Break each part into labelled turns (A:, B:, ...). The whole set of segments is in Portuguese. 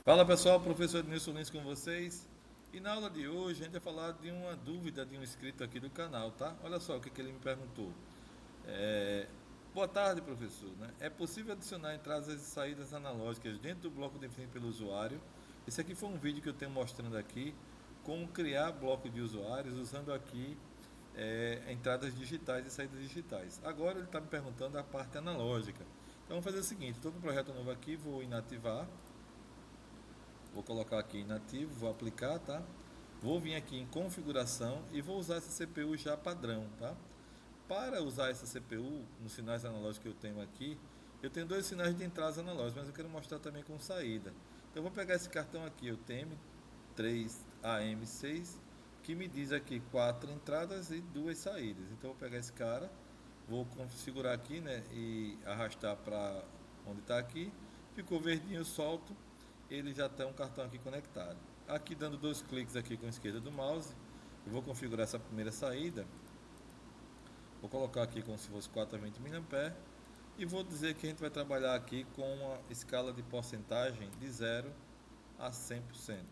A: Fala pessoal, professor Nilson Lins com vocês. E na aula de hoje a gente vai falar de uma dúvida de um inscrito aqui do canal, tá? Olha só o que ele me perguntou. Boa tarde, professor. É possível adicionar entradas e saídas analógicas dentro do bloco definido pelo usuário? Esse aqui foi um vídeo que eu tenho mostrando aqui como criar bloco de usuários usando aqui entradas digitais e saídas digitais. Agora ele está me perguntando a parte analógica. Então vamos fazer o seguinte, estou com um projeto novo aqui, vou inativar. Vou colocar aqui inativo, vou aplicar, tá? Vou vir aqui em configuração e vou usar essa CPU já padrão, tá? Para usar essa CPU nos sinais analógicos que eu tenho aqui, eu tenho dois sinais de entradas analógicas, mas eu quero mostrar também com saída. Então eu vou pegar esse cartão aqui, o TM3AM6, que me diz aqui 4 entradas e 2 saídas. Então eu vou pegar esse cara, vou configurar aqui, né, e arrastar para onde está aqui. Ficou verdinho, eu solto. Ele já tem um cartão aqui conectado. Aqui dando 2 cliques aqui com a esquerda do mouse, eu vou configurar essa primeira saída. Vou colocar aqui como se fosse 420 mA e vou dizer que a gente vai trabalhar aqui com uma escala de porcentagem de 0 a 100%.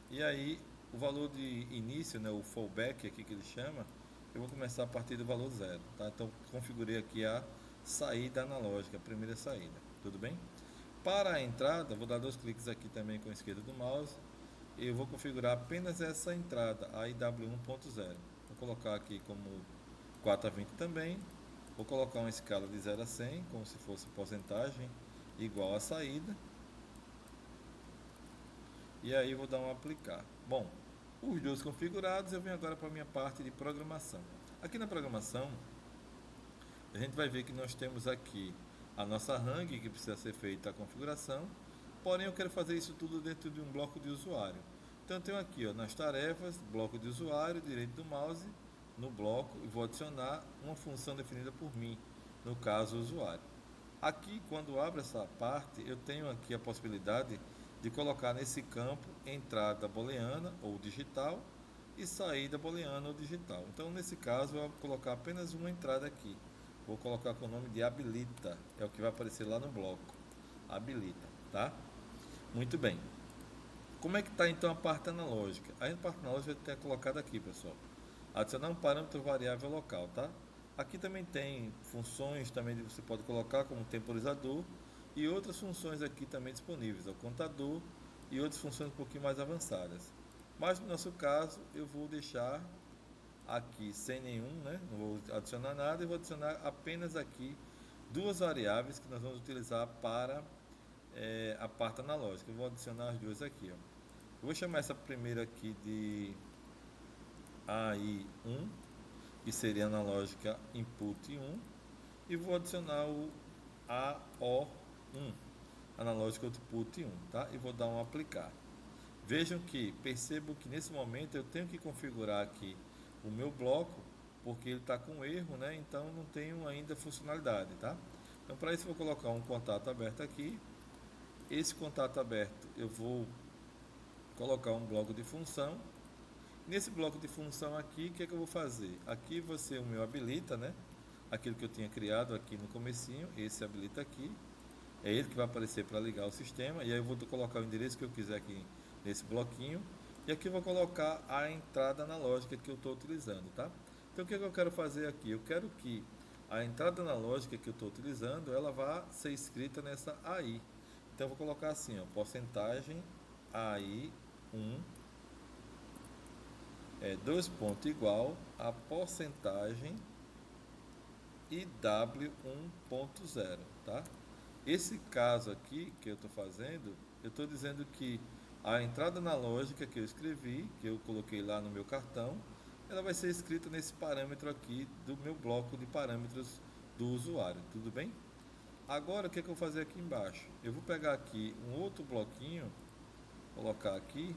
A: E aí o valor de início, né, o fallback aqui que ele chama, eu vou começar a partir do valor 0, tá? Então configurei aqui a saída analógica, a primeira saída, tudo bem? Para a entrada, vou dar 2 cliques aqui também com a esquerda do mouse. Eu vou configurar apenas essa entrada, a IW1.0. Vou colocar aqui como 4 a 20 também. Vou colocar uma escala de 0 a 100, como se fosse porcentagem igual a saída. E aí vou dar um aplicar. Bom, os dois configurados, eu venho agora para a minha parte de programação. Aqui na programação, a gente vai ver que nós temos aqui a nossa hang que precisa ser feita a configuração, porém eu quero fazer isso tudo dentro de um bloco de usuário. Então eu tenho aqui, ó, nas tarefas, bloco de usuário, direito do mouse, no bloco, e vou adicionar uma função definida por mim, no caso o usuário. Aqui, quando abro essa parte, eu tenho aqui a possibilidade de colocar nesse campo entrada booleana ou digital e saída booleana ou digital. Então nesse caso eu vou colocar apenas uma entrada aqui. Vou colocar com o nome de habilita, é o que vai aparecer lá no bloco, habilita, tá? Muito bem. Como é que está então a parte analógica? A parte analógica eu tenho colocado aqui, pessoal. Adicionar um parâmetro variável local, tá? Aqui também tem funções também que você pode colocar como temporizador e outras funções aqui também disponíveis, o contador e outras funções um pouquinho mais avançadas. Mas no nosso caso eu vou deixar aqui sem nenhum, né? Não vou adicionar nada e vou adicionar apenas aqui 2 variáveis que nós vamos utilizar para a parte analógica. Eu vou adicionar as duas aqui, ó. Eu vou chamar essa primeira aqui de AI1, que seria analógica input 1, e vou adicionar o AO1, analógica output 1, tá? E vou dar um aplicar. Vejam que, percebo que nesse momento eu tenho que configurar aqui o meu bloco, porque ele está com erro, né? Então não tenho ainda funcionalidade, tá? Então para isso eu vou colocar um contato aberto aqui. Esse contato aberto eu vou colocar um bloco de função. Nesse bloco de função aqui, o que é que eu vou fazer? Aqui vai ser o meu habilita, né? Aquilo que eu tinha criado aqui no comecinho, esse habilita aqui. É ele que vai aparecer para ligar o sistema. E aí eu vou colocar o endereço que eu quiser aqui nesse bloquinho. E aqui eu vou colocar a entrada analógica que eu estou utilizando, tá? Então o que eu quero fazer aqui? Eu quero que a entrada analógica que eu estou utilizando, ela vá ser escrita nessa AI. Então eu vou colocar assim, ó, porcentagem AI1 2 ponto igual a porcentagem IW1.0, tá? Esse caso aqui que eu estou fazendo, eu estou dizendo que a entrada analógica que eu escrevi, que eu coloquei lá no meu cartão, ela vai ser escrita nesse parâmetro aqui do meu bloco de parâmetros do usuário, tudo bem? Agora o que é que eu vou fazer aqui embaixo? Eu vou pegar aqui um outro bloquinho, colocar aqui,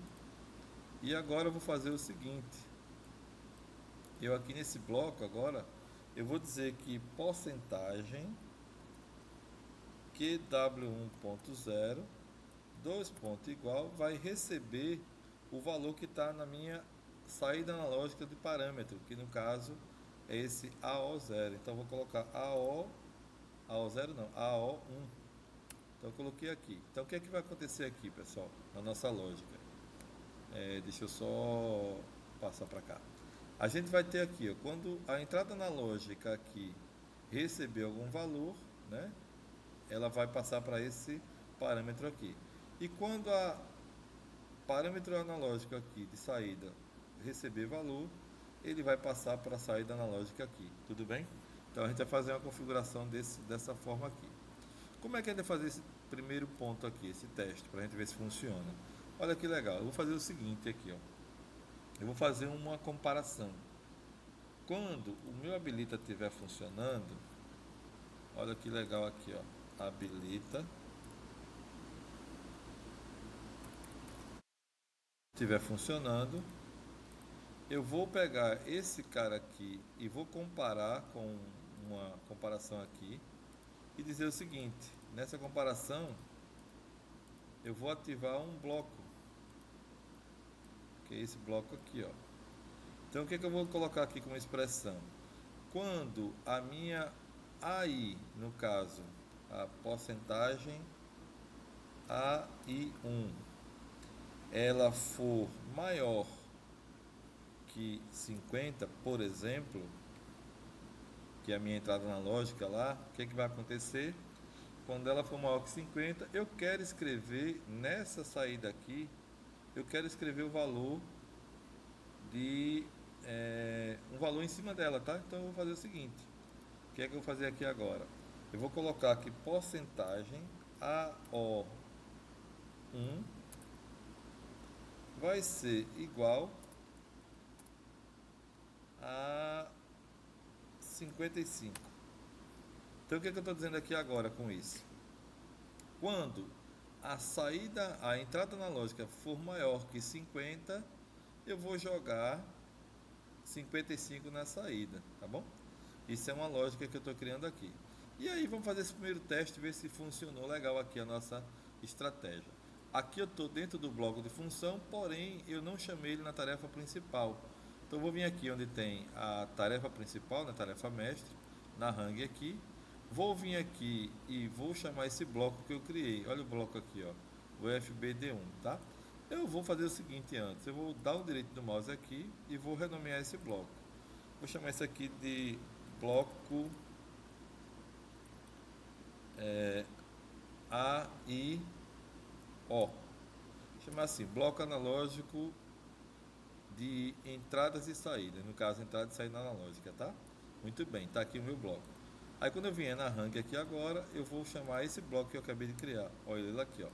A: e agora eu vou fazer o seguinte. Eu aqui nesse bloco agora, eu vou dizer que porcentagem QW1.0 2 ponto igual vai receber o valor que está na minha saída analógica de parâmetro, que no caso é esse AO0. Então eu vou colocar AO0 não, AO1. Então eu coloquei aqui. Então o que é que vai acontecer aqui, pessoal, na nossa lógica? Deixa eu só passar para cá. A gente vai ter aqui, ó, quando a entrada analógica aqui receber algum valor, né, ela vai passar para esse parâmetro aqui. E quando a parâmetro analógico aqui de saída receber valor, ele vai passar para a saída analógica aqui, tudo bem? Então a gente vai fazer uma configuração dessa forma aqui. Como é que a gente vai fazer esse primeiro ponto aqui, esse teste, para a gente ver se funciona? Olha que legal, eu vou fazer o seguinte aqui, ó. Eu vou fazer uma comparação. Quando o meu habilita estiver funcionando, olha que legal aqui, ó. Habilita estiver funcionando, eu vou pegar esse cara aqui e vou comparar com uma comparação aqui e dizer o seguinte: nessa comparação eu vou ativar um bloco, que é esse bloco aqui, ó. Então o que eu vou colocar aqui como expressão? Quando a minha AI, no caso, a porcentagem AI1, ela for maior que 50, por exemplo, que é a minha entrada analógica lá, o que é que vai acontecer? Quando ela for maior que 50, eu quero escrever nessa saída aqui, eu quero escrever o valor de um valor em cima dela, tá? Então eu vou fazer o seguinte: o que é que eu vou fazer aqui agora? Eu vou colocar aqui porcentagem AO1 vai ser igual a 55. Então o que é que eu estou dizendo aqui agora com isso? Quando a entrada analógica for maior que 50, eu vou jogar 55 na saída, tá bom? Isso é uma lógica que eu estou criando aqui. E aí vamos fazer esse primeiro teste, ver se funcionou legal aqui a nossa estratégia. Aqui eu estou dentro do bloco de função, porém eu não chamei ele na tarefa principal. Então eu vou vir aqui onde tem a tarefa principal, na tarefa mestre, na hang aqui. Vou vir aqui e vou chamar esse bloco que eu criei. Olha o bloco aqui, ó, o FBD1, tá? Eu vou fazer o seguinte antes, eu vou dar o direito do mouse aqui e vou renomear esse bloco. Vou chamar isso aqui de bloco AIO. Chamar assim, bloco analógico de entradas e saídas. No caso, entrada e saída analógica, tá? Muito bem, tá aqui o meu bloco. Aí quando eu vier na hang aqui agora, eu vou chamar esse bloco que eu acabei de criar. Olha ele aqui, ó.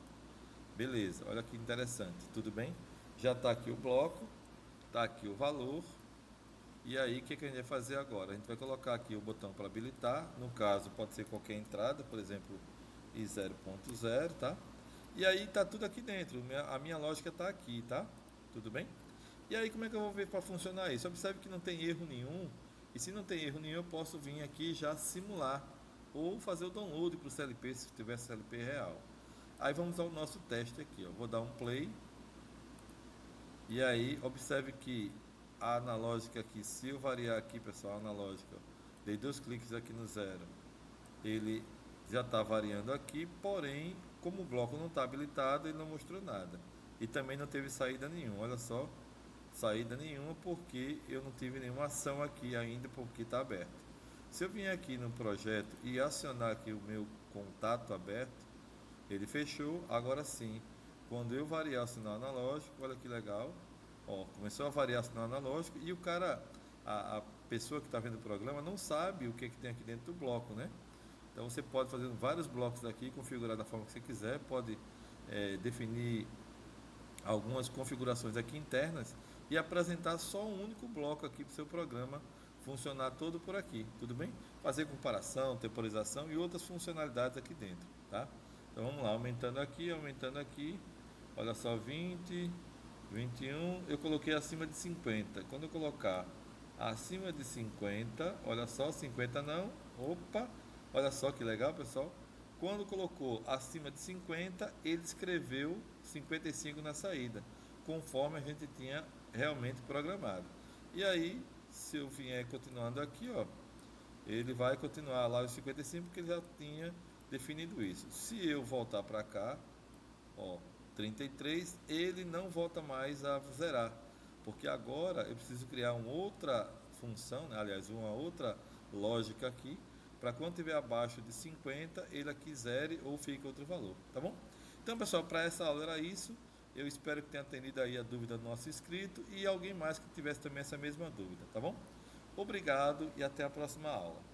A: Beleza, olha que interessante, tudo bem? Já está aqui o bloco, está aqui o valor. E aí o que a gente vai fazer agora? A gente vai colocar aqui o botão para habilitar. No caso, pode ser qualquer entrada, por exemplo, I0.0, tá? E aí está tudo aqui dentro, a minha lógica está aqui, tá? Tudo bem? E aí como é que eu vou ver para funcionar isso? Observe que não tem erro nenhum. E se não tem erro nenhum, eu posso vir aqui e já simular ou fazer o download para o CLP, se tiver CLP real. Aí vamos ao nosso teste aqui, ó. Vou dar um play. E aí, observe que a analógica aqui, se eu variar aqui, pessoal, a analógica, dei 2 cliques aqui no 0, ele já está variando aqui, porém, como o bloco não está habilitado, ele não mostrou nada. E também não teve saída nenhuma, olha só, saída nenhuma porque eu não tive nenhuma ação aqui ainda, porque está aberto. Se eu vier aqui no projeto e acionar aqui o meu contato aberto, ele fechou. Agora sim, quando eu variar o sinal analógico, olha que legal, ó, começou a variar o sinal analógico e o cara, a pessoa que está vendo o programa não sabe o que tem aqui dentro do bloco, né? Então você pode fazer vários blocos daqui, configurar da forma que você quiser, pode definir algumas configurações aqui internas e apresentar só um único bloco aqui para o seu programa funcionar todo por aqui, tudo bem? Fazer comparação, temporização e outras funcionalidades aqui dentro, tá? Então vamos lá, aumentando aqui, olha só, 20, 21, eu coloquei acima de 50. Quando eu colocar acima de 50, olha só, 50 não, opa, olha só que legal, pessoal. Quando colocou acima de 50, ele escreveu 55 na saída. conforme a gente tinha realmente programado. E aí, se eu vier continuando aqui, ó, ele vai continuar lá os 55 porque ele já tinha definido isso. Se eu voltar para cá, ó, 33, ele não volta mais a zerar, porque agora eu preciso criar uma outra função, né? Aliás, uma outra lógica aqui, para quando estiver abaixo de 50, ele aqui zere ou fique outro valor, tá bom? Então, pessoal, para essa aula era isso. Eu espero que tenha atendido aí a dúvida do nosso inscrito e alguém mais que tivesse também essa mesma dúvida, tá bom? Obrigado e até a próxima aula.